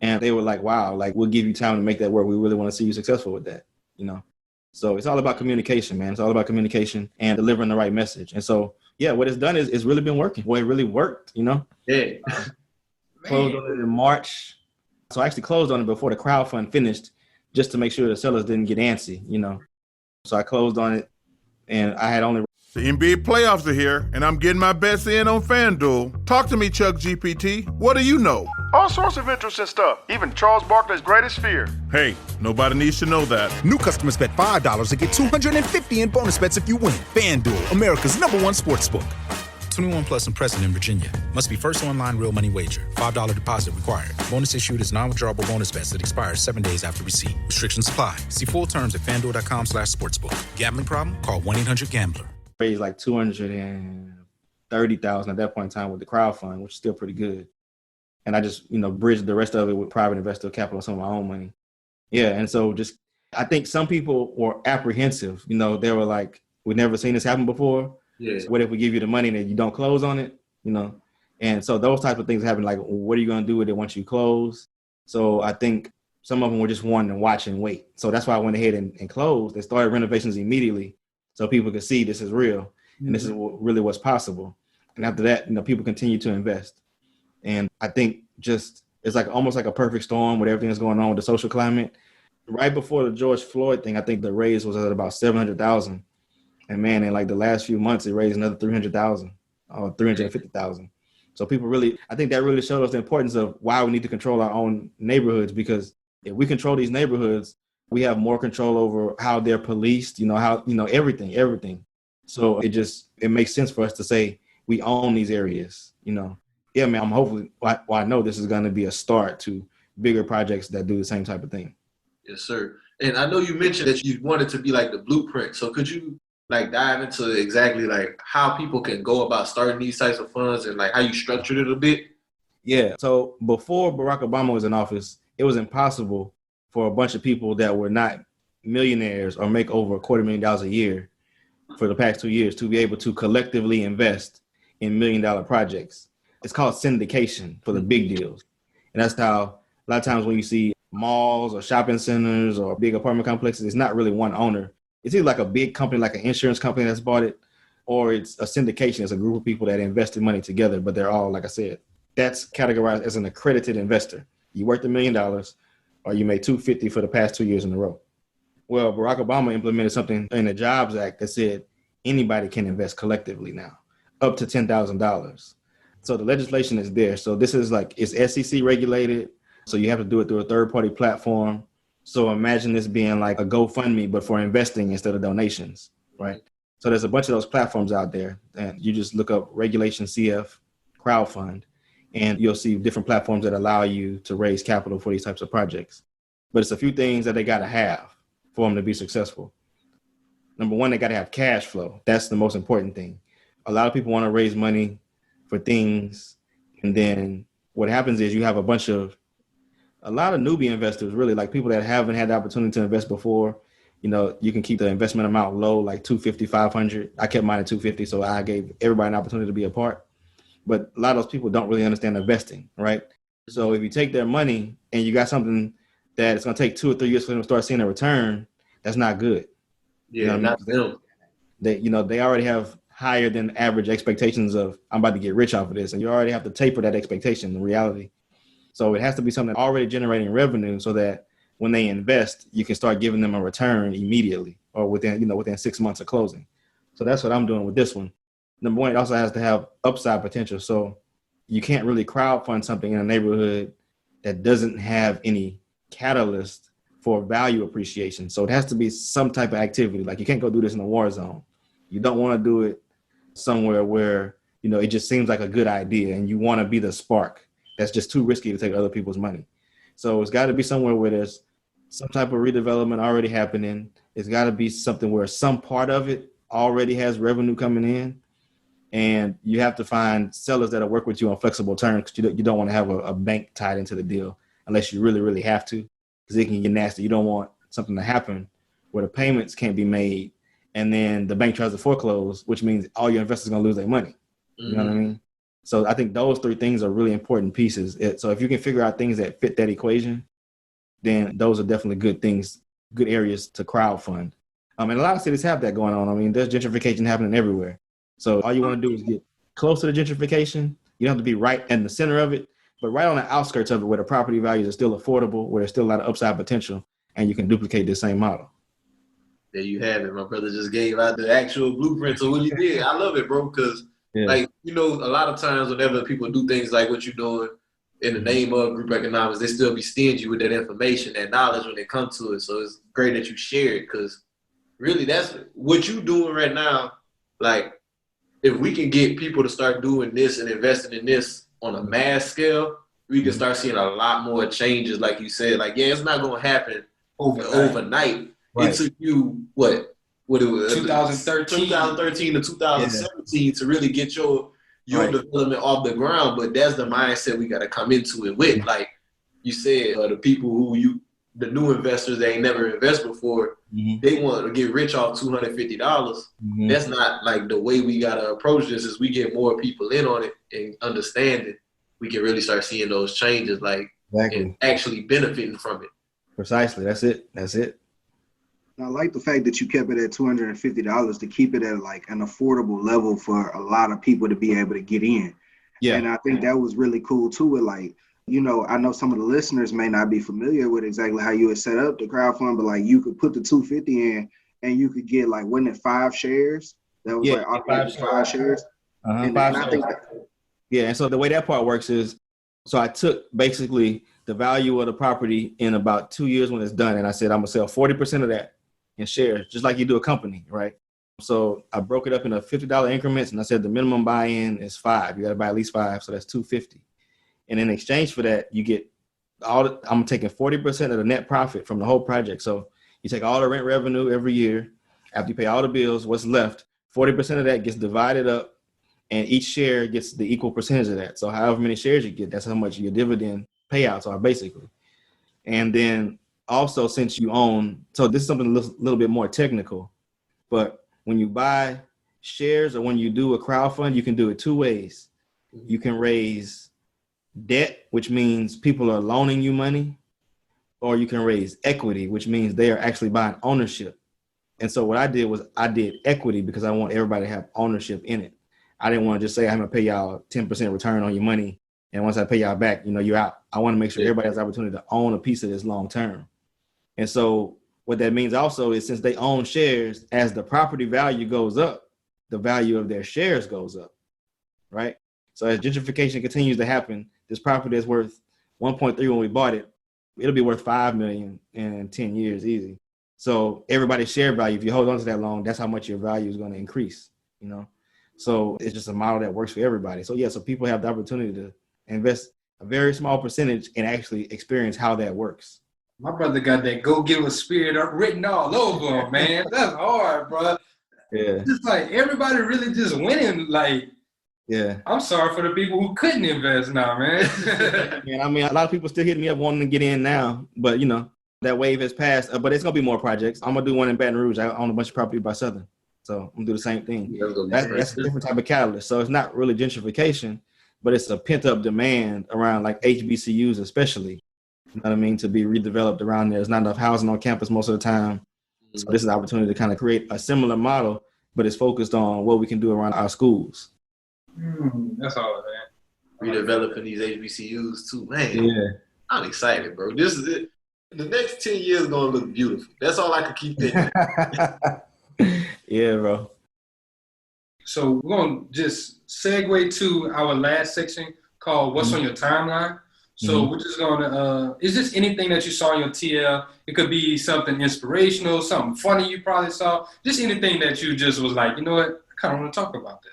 And they were like, wow, like, we'll give you time to make that work. We really want to see you successful with that, you know. So it's all about communication, man. It's all about communication and delivering the right message. And so, yeah, what it's done is it's really been working. Well, it really worked, you know. Yeah. Closed on it in March. So I actually closed on it before the crowdfund finished, just to make sure the sellers didn't get antsy, you know. So I closed on it, and I had only... The NBA playoffs are here, and I'm getting my bets in on FanDuel. Talk to me, Chuck GPT. What do you know? All sorts of interesting stuff, even Charles Barkley's greatest fear. Hey, nobody needs to know that. New customers bet $5 and get $250 in bonus bets if you win. FanDuel, America's #1 sportsbook. 21 plus and present in Virginia. Must be first online real money wager. $5 deposit required. Bonus issued is non-withdrawable bonus bets that expires 7 days after receipt. Restrictions apply. See full terms at FanDuel.com/sportsbook. Gambling problem? Call 1-800-GAMBLER. Raised like $230,000 at that point in time with the crowdfund, which is still pretty good. And I just, you know, bridged the rest of it with private investor capital, some of my own money. Yeah, and so just, I think some people were apprehensive. You know, they were like, we've never seen this happen before. Yeah. So what if we give you the money and you don't close on it? You know, and so those types of things happen. Like, what are you going to do with it once you close? So I think some of them were just wanting to watch and wait. So that's why I went ahead and closed. They started renovations immediately, so people could see this is real and this is really what's possible. And after that, you know, people continue to invest. And I think just it's like almost like a perfect storm with everything that's going on with the social climate. Right before the George Floyd thing, I think the raise was at about 700,000. And man, in like the last few months, it raised another 300,000 or 350,000. So people really, I think that really showed us the importance of why we need to control our own neighborhoods, because if we control these neighborhoods, we have more control over how they're policed, you know, how, you know, everything. So it makes sense for us to say we own these areas, you know. Yeah, man, I'm hopefully, well, I know this is going to be a start to bigger projects that do the same type of thing. Yes, sir. And I know you mentioned that you wanted to be like the blueprint. So could you like dive into exactly like how people can go about starting these types of funds and like how you structured it a bit? Yeah. So before Barack Obama was in office, it was impossible for a bunch of people that were not millionaires or make over $250,000 a year for the past 2 years to be able to collectively invest in $1 million projects. It's called syndication for the big deals. And that's how a lot of times when you see malls or shopping centers or big apartment complexes, it's not really one owner. It's either like a big company, like an insurance company that's bought it, or it's a syndication. It's a group of people that invested money together, but they're all, like I said, that's categorized as an accredited investor. You worth $1 million or you made $250 for the past 2 years in a row. Well, Barack Obama implemented something in the Jobs Act that said anybody can invest collectively now, up to $10,000. So the legislation is there. So this is like, it's SEC regulated. So you have to do it through a third-party platform. So imagine this being like a GoFundMe, but for investing instead of donations, right? So there's a bunch of those platforms out there, and you just look up Regulation CF crowdfund, and you'll see different platforms that allow you to raise capital for these types of projects. But it's a few things that they got to have for them to be successful. Number one, they got to have cash flow. That's the most important thing. A lot of people want to raise money for things, and then what happens is you have a bunch of a lot of newbie investors, really, like people that haven't had the opportunity to invest before, you know, you can keep the investment amount low, like 250, 500. I kept mine at 250, so I gave everybody an opportunity to be a part. But a lot of those people don't really understand investing, right? So if you take their money and you got something that it's going to take 2 or 3 years for them to start seeing a return, that's not good. Yeah, not them. They already have higher than average expectations of, I'm about to get rich off of this. And you already have to taper that expectation in reality. So it has to be something already generating revenue so that when they invest, you can start giving them a return immediately or within 6 months of closing. So that's what I'm doing with this one. Number one, it also has to have upside potential. So you can't really crowdfund something in a neighborhood that doesn't have any catalyst for value appreciation. So it has to be some type of activity. Like you can't go do this in a war zone. You don't want to do it somewhere where, you know, it just seems like a good idea and you want to be the spark. That's just too risky to take other people's money. So it's got to be somewhere where there's some type of redevelopment already happening. It's got to be something where some part of it already has revenue coming in. And you have to find sellers that'll work with you on flexible terms because you don't want to have a bank tied into the deal unless you really, really have to, because it can get nasty. You don't want something to happen where the payments can't be made and then the bank tries to foreclose, which means all your investors are going to lose their money. You know what I mean? So I think those 3 things are really important pieces. So if you can figure out things that fit that equation, then those are definitely good things, good areas to crowdfund. And a lot of cities have that going on. I mean, there's gentrification happening everywhere. So all you want to do is get close to the gentrification. You don't have to be right in the center of it, but right on the outskirts of it where the property values are still affordable, where there's still a lot of upside potential, and you can duplicate the same model. There you have it. My brother just gave out the actual blueprint of what you did. I love it, bro, because like, you know, a lot of times whenever people do things like what you're doing in the name of group economics, they still be stingy with that information, that knowledge when they come to it. So it's great that you share it because really that's what you're doing right now. Like, if we can get people to start doing this and investing in this on a mass scale, we can start seeing a lot more changes. Like you said, like, yeah, it's not going to happen overnight. Right. It took you, what it was 2013 to 2017 to really get your development off the ground. But that's the mindset we got to come into it with. Like you said, the people the new investors that ain't never invested before, they want to get rich off $250. That's not like the way we got to approach this. Is we get more people in on it and understand it, we can really start seeing those changes, like and actually benefiting from it. Precisely. That's it. I like the fact that you kept it at $250 to keep it at like an affordable level for a lot of people to be able to get in. Yeah. And I think that was really cool too. With like, you know, I know some of the listeners may not be familiar with exactly how you would set up the crowdfund, but like you could put the $250 in and you could get like, wasn't it 5 shares? That was like five shares. And I think and so the way that part works is, so I took basically the value of the property in about 2 years when it's done. And I said, I'm gonna sell 40% of that in shares, just like you do a company, right? So I broke it up into $50 increments and I said the minimum buy-in is 5. You gotta buy at least 5, so that's $250. And in exchange for that, you get I'm taking 40% of the net profit from the whole project. So you take all the rent revenue every year. After you pay all the bills, what's left, 40% of that gets divided up and each share gets the equal percentage of that. So however many shares you get, that's how much your dividend payouts are basically. And then also since you own, so this is something a little bit more technical, but when you buy shares or when you do a crowdfund, you can do it 2 ways. You can raise debt, which means people are loaning you money, or you can raise equity, which means they are actually buying ownership. And so what I did was I did equity because I want everybody to have ownership in it. I didn't want to just say I'm gonna pay y'all 10% return on your money, and once I pay y'all back, you know, you're out. I want to make sure everybody has the opportunity to own a piece of this long term. And so what that means also is since they own shares, as the property value goes up, the value of their shares goes up, right? So as gentrification continues to happen, this property is worth 1.3 when we bought it. It'll be worth $5 million in 10 years, easy. So everybody's share value, if you hold on to that long, that's how much your value is going to increase, you know? So it's just a model that works for everybody. So yeah, so people have the opportunity to invest a very small percentage and actually experience how that works. My brother got that go-giver spirit written all over him, man. That's hard, bro. Yeah. Just like everybody really just winning, like, Yeah. I'm sorry for the people who couldn't invest now, man. And I mean, a lot of people still hitting me up wanting to get in now, but you know, that wave has passed. But it's gonna be more projects. I'm gonna do one in Baton Rouge. I own a bunch of property by Southern, so I'm gonna do the same thing. That's a different type of catalyst. So it's not really gentrification, but it's a pent up demand around like HBCUs, especially. You know what I mean? To be redeveloped around there. There's not enough housing on campus most of the time. So this is an opportunity to kind of create a similar model, but it's focused on what we can do around our schools. That's all, man. Redeveloping these HBCUs too, man. Yeah. I'm excited, bro. This is it. The next 10 years is gonna look beautiful. That's all I can keep thinking. Yeah, bro. So we're gonna just segue to our last section called "What's on Your Timeline." So we're just gonna. Is this anything that you saw on your TL? It could be something inspirational, something funny you probably saw. Just anything that you just was like, you know what, I kind of want to talk about that.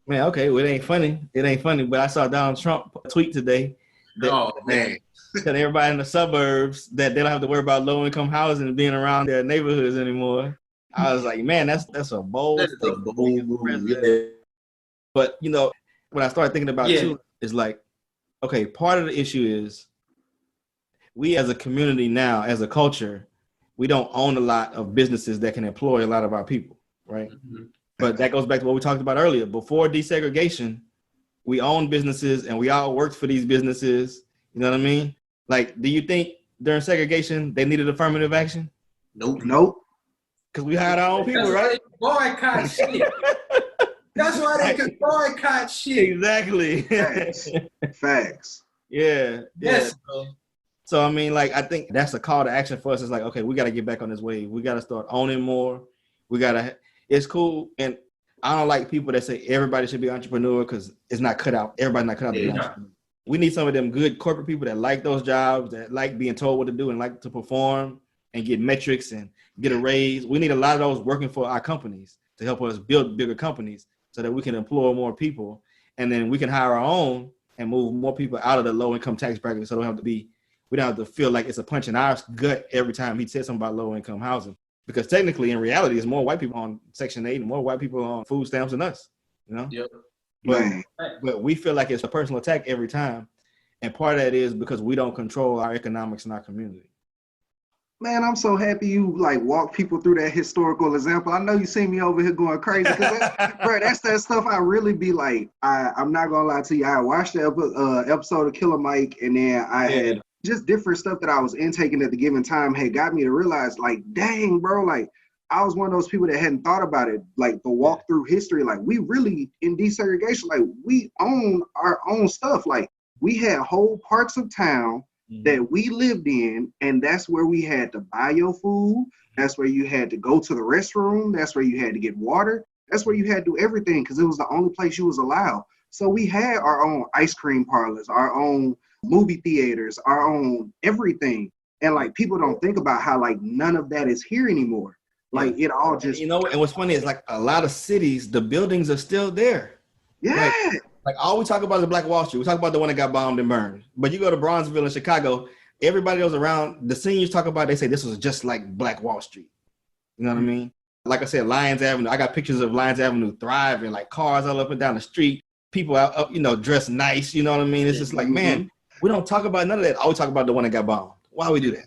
Man, okay, well, it ain't funny, but I saw Donald Trump tweet today that, that everybody in the suburbs that they don't have to worry about low-income housing and being around their neighborhoods anymore. I was like, man, that's a bold move. Yeah. But, you know, what I started thinking about, too, is like, okay, part of the issue is we as a community now, as a culture, we don't own a lot of businesses that can employ a lot of our people, right? Mm-hmm. But that goes back to what we talked about earlier. Before desegregation, we owned businesses and we all worked for these businesses. You know what I mean? Like, do you think during segregation they needed affirmative action? Nope. Because we hired our own people, right? Boycott shit. That's why they could boycott shit. Exactly. Facts. Yeah. Yes. So, I mean, like, I think that's a call to action for us. It's like, okay, we got to get back on this wave. We got to start owning more. It's cool. And I don't like people that say everybody should be an entrepreneur because it's not cut out. Everybody's not cut out to be an entrepreneur. We need some of them good corporate people that like those jobs, that like being told what to do and like to perform and get metrics and get a raise. We need a lot of those working for our companies to help us build bigger companies so that we can employ more people. And then we can hire our own and move more people out of the low income tax bracket so we don't have to feel like it's a punch in our gut every time he says something about low income housing. Because technically, in reality, there's more white people on Section 8 and more white people on food stamps than us, you know? Yep. But we feel like it's a personal attack every time. And part of that is because we don't control our economics in our community. Man, I'm so happy you like walk people through that historical example. I know you see me over here going crazy because that's that stuff I really be like. I'm not gonna lie to you. I watched the episode of Killer Mike, and then I had just different stuff that I was intaking at the given time had got me to realize, like, dang, bro, like I was one of those people that hadn't thought about it, like the walk through history. Like we really in desegregation, like we own our own stuff. Like we had whole parts of town that we lived in, and that's where we had to buy your food. That's where you had to go to the restroom. That's where you had to get water. That's where you had to do everything because it was the only place you was allowed. So we had our own ice cream parlors, our own movie theaters, our own everything. And like people don't think about how like none of that is here anymore. Like it all just, you know, and what's funny is like a lot of cities, the buildings are still there. Yeah. Like all we talk about is the Black Wall Street. We talk about the one that got bombed and burned. But you go to Bronzeville in Chicago, everybody else around, the seniors talk about, they say this was just like Black Wall Street. You know what I mean? Like I said, Lyons Avenue, I got pictures of Lyons Avenue thriving, like cars all up and down the street, people out, you know, dressed nice. You know what I mean? It's just like, man, we don't talk about none of that. I always talk about the one that got bombed. Why we do that?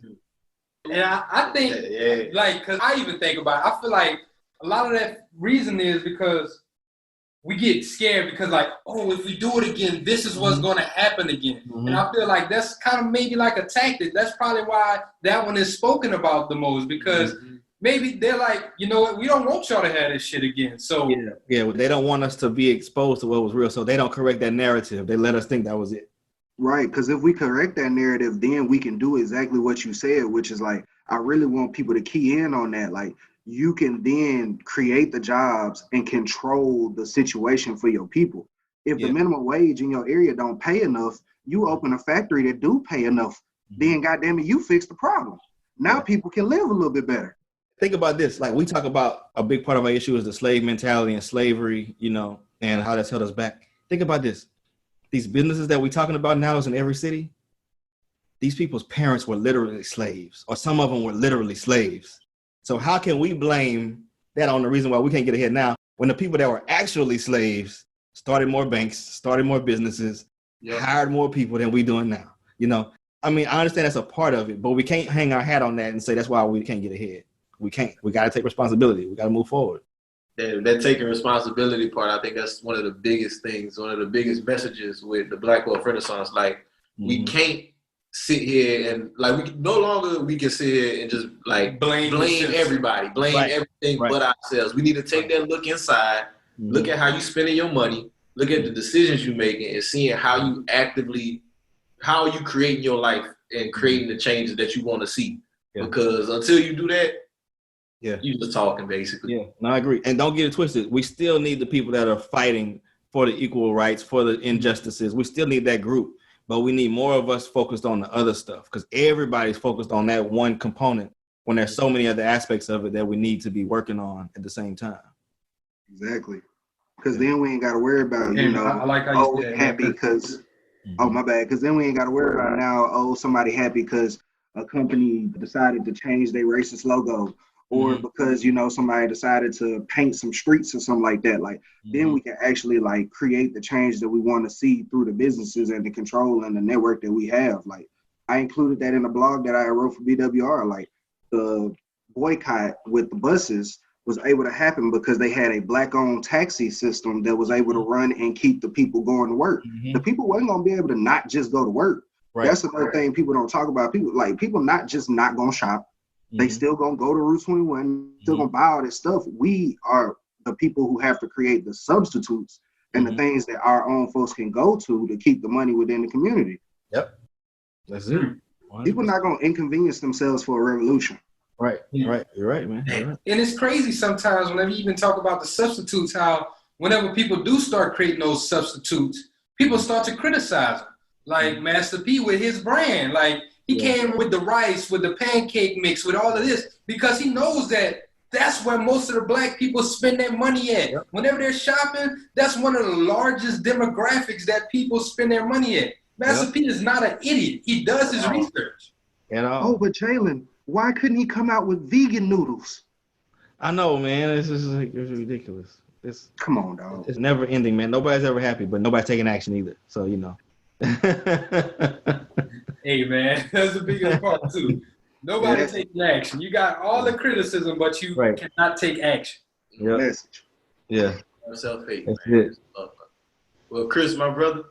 Yeah, I think, like, because I even think about it, I feel like a lot of that reason is because we get scared because, like, oh, if we do it again, this is what's going to happen again. And I feel like that's kind of maybe like a tactic. That's probably why that one is spoken about the most because maybe they're like, you know what, we don't want y'all to have this shit again. So well, they don't want us to be exposed to what was real, so they don't correct that narrative. They let us think that was it. Right, because if we correct that narrative, then we can do exactly what you said, which is like, I really want people to key in on that. Like, you can then create the jobs and control the situation for your people. If the minimum wage in your area don't pay enough, you open a factory that do pay enough, then goddamn it, you fix the problem. Now people can live a little bit better. Think about this. Like we talk about a big part of our issue is the slave mentality and slavery, you know, and how that's held us back. Think about this. These businesses that we're talking about now is in every city. These people's parents were literally slaves, or some of them were literally slaves. So how can we blame that on the reason why we can't get ahead now when the people that were actually slaves started more banks, started more businesses, hired more people than we doing now. You know, I mean, I understand that's a part of it, but we can't hang our hat on that and say that's why we can't get ahead. We can't. We got to take responsibility. We got to move forward. That taking responsibility part, I think that's one of the biggest things, one of the biggest messages with the Black Wealth Renaissance. Like, we can't sit here and, like, we can, no longer we can sit here and just, like, blame everybody, blame everything but ourselves. We need to take that look inside, look at how you spending your money, look at the decisions you're making, and seeing how you creating your life and creating the changes that you want to see. Because until you do that, you just talking, basically. Yeah, no, I agree. And don't get it twisted. We still need the people that are fighting for the equal rights, for the injustices. We still need that group, but we need more of us focused on the other stuff, because everybody's focused on that one component when there's so many other aspects of it that we need to be working on at the same time. Exactly. Because then we ain't got to worry about, I like how you said happy because, my bad. Because then we ain't got to worry about now, somebody happy because a company decided to change their racist logo. Or because, somebody decided to paint some streets or something like that. Like, then we can actually, like, create the change that we want to see through the businesses and the control and the network that we have. Like, I included that in a blog that I wrote for BWR. Like, the boycott with the buses was able to happen because they had a Black-owned taxi system that was able to run and keep the people going to work. The people wasn't going to be able to not just go to work. That's another thing people don't talk about. People not just not going to shop. They still gonna go to Route 21, still gonna buy all this stuff. We are the people who have to create the substitutes and the things that our own folks can go to keep the money within the community. Yep, that's it. 100%. People not gonna inconvenience themselves for a revolution. Right, right, you're right, man. You're right. And it's crazy sometimes whenever you even talk about the substitutes, how whenever people do start creating those substitutes, people start to criticize them. Like Master P with his brand, like. He came with the rice, with the pancake mix, with all of this, because he knows that that's where most of the Black people spend their money at. Yep. Whenever they're shopping, that's one of the largest demographics that people spend their money at. Master P is not an idiot. He does his research. Oh, but Jalen, why couldn't he come out with vegan noodles? I know, man. It's ridiculous. Come on, dog. It's never ending, man. Nobody's ever happy, but nobody's taking action either. So, Hey, man, that's the biggest part, too. Nobody taking action. You got all the criticism, but you cannot take action. Yeah. Self-hate, man. Well, Chris, my brother,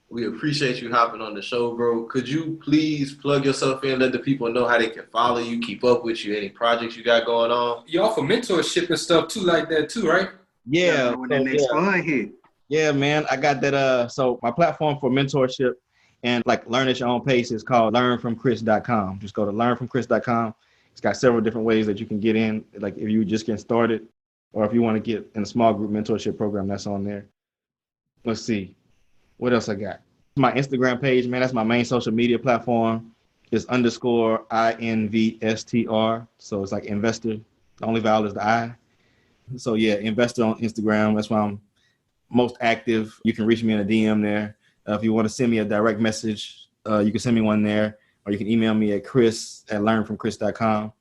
we appreciate you hopping on the show, bro. Could you please plug yourself in, let the people know how they can follow you, keep up with you, any projects you got going on? You offer mentorship and stuff, too, like that, too, right? Yeah. When the next fun hit. Yeah, man, I got that. So my platform for mentorship and like learn at your own pace is called learnfromchris.com. Just go to learnfromchris.com. It's got several different ways that you can get in. Like if you just getting started, or if you want to get in a small group mentorship program, that's on there. Let's see, what else I got? My Instagram page, man, that's my main social media platform. It's _INVSTR. So it's like investor. The only vowel is the I. So yeah, investor on Instagram. That's why I'm most active. You can reach me in a DM there. If you want to send me a direct message, you can send me one there, or you can email me at chris@learnfromchris.com.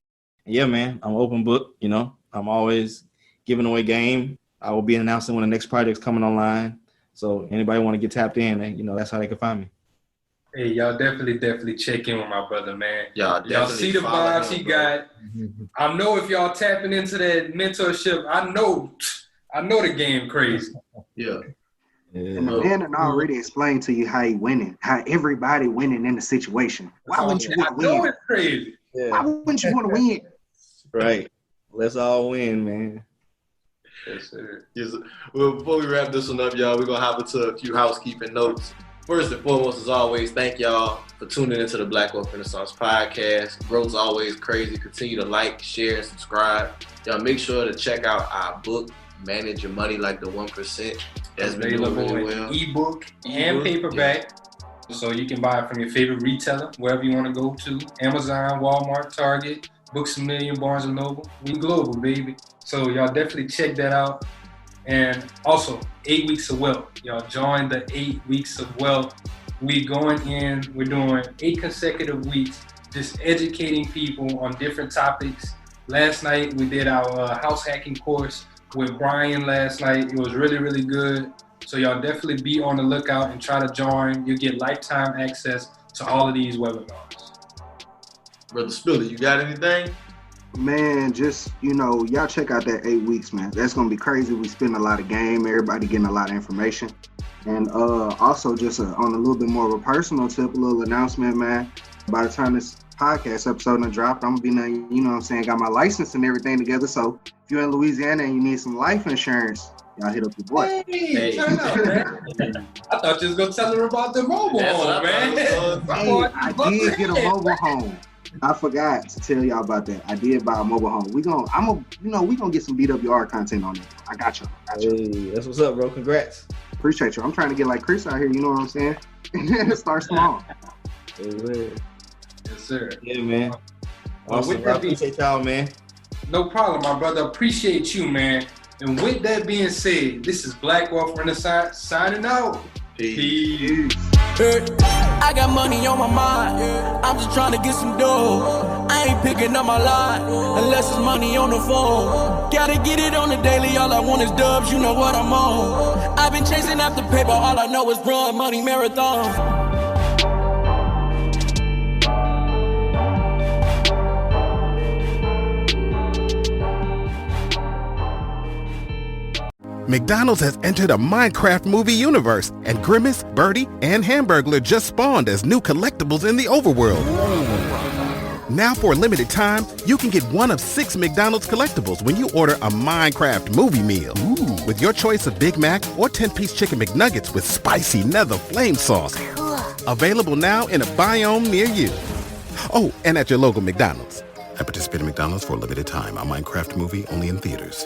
And yeah, man, I'm an open book. I'm always giving away game. I will be announcing when the next project's coming online. So anybody want to get tapped in, that's how they can find me. Hey, y'all definitely check in with my brother, man. Y'all see the vibes he got. I know if y'all tapping into that mentorship, I know the game crazy. Yeah. And the man already explained to you how he winning, how everybody winning in the situation. Why wouldn't you want to win? I know it's crazy. Yeah. Why wouldn't you want to win? Right. Let's all win, man. Yes, sir. Yes. Well, before we wrap this one up, y'all, we're going to hop into a few housekeeping notes. First and foremost, as always, thank y'all for tuning into the Black Wealth Renaissance podcast. Growth's always crazy. Continue to like, share, and subscribe. Y'all make sure to check out our book, Manage Your Money Like the 1%. That's available really in ebook and paperback. Yeah. So you can buy it from your favorite retailer, wherever you want to go to. Amazon, Walmart, Target, Books A Million, Barnes & Noble. We global, baby. So y'all definitely check that out. And also, 8 Weeks of Wealth. Y'all join the 8 Weeks of Wealth. We're doing 8 consecutive weeks, just educating people on different topics. Last night, we did our house hacking course with Brian last night. It was really, really good. So y'all definitely be on the lookout and try to join. You'll get lifetime access to all of these webinars. Brother Spiller, you got anything? Man, just, y'all check out that 8 weeks, man. That's going to be crazy. We spend a lot of game, everybody getting a lot of information. And also just on a little bit more of a personal tip, a little announcement, man. By the time this podcast episode done dropped, I'm going to be, got my license and everything together. So if you're in Louisiana and you need some life insurance, y'all hit up your boy. Hey, turn up, man. I thought you was going to tell her about the mobile home, man. Hey, I did get a mobile home. I forgot to tell y'all about that. I did buy a mobile home. We gonna get some BWR content on it. I got you. Hey, that's what's up, bro. Congrats. Appreciate you. I'm trying to get like Chris out here. You know what I'm saying? Start small. Amen. Yes, sir. Yeah, man. Awesome. With that appreciate y'all, man. No problem, my brother. Appreciate you, man. And with that being said, this is Black Wealth Renaissance signing out. Peace. I got money on my mind. I'm just trying to get some dough. I ain't picking up my line unless it's money on the phone. Gotta get it on the daily. All I want is dubs. You know what I'm on. I've been chasing after paper. All I know is run money marathon. McDonald's has entered a Minecraft movie universe, and Grimace, Birdie, and Hamburglar just spawned as new collectibles in the overworld. Now for a limited time, you can get one of 6 McDonald's collectibles when you order a Minecraft movie meal. With your choice of Big Mac or 10-piece chicken McNuggets with spicy nether flame sauce. Available now in a biome near you. Oh, and at your local McDonald's. At participating McDonald's for a limited time. A Minecraft movie only in theaters.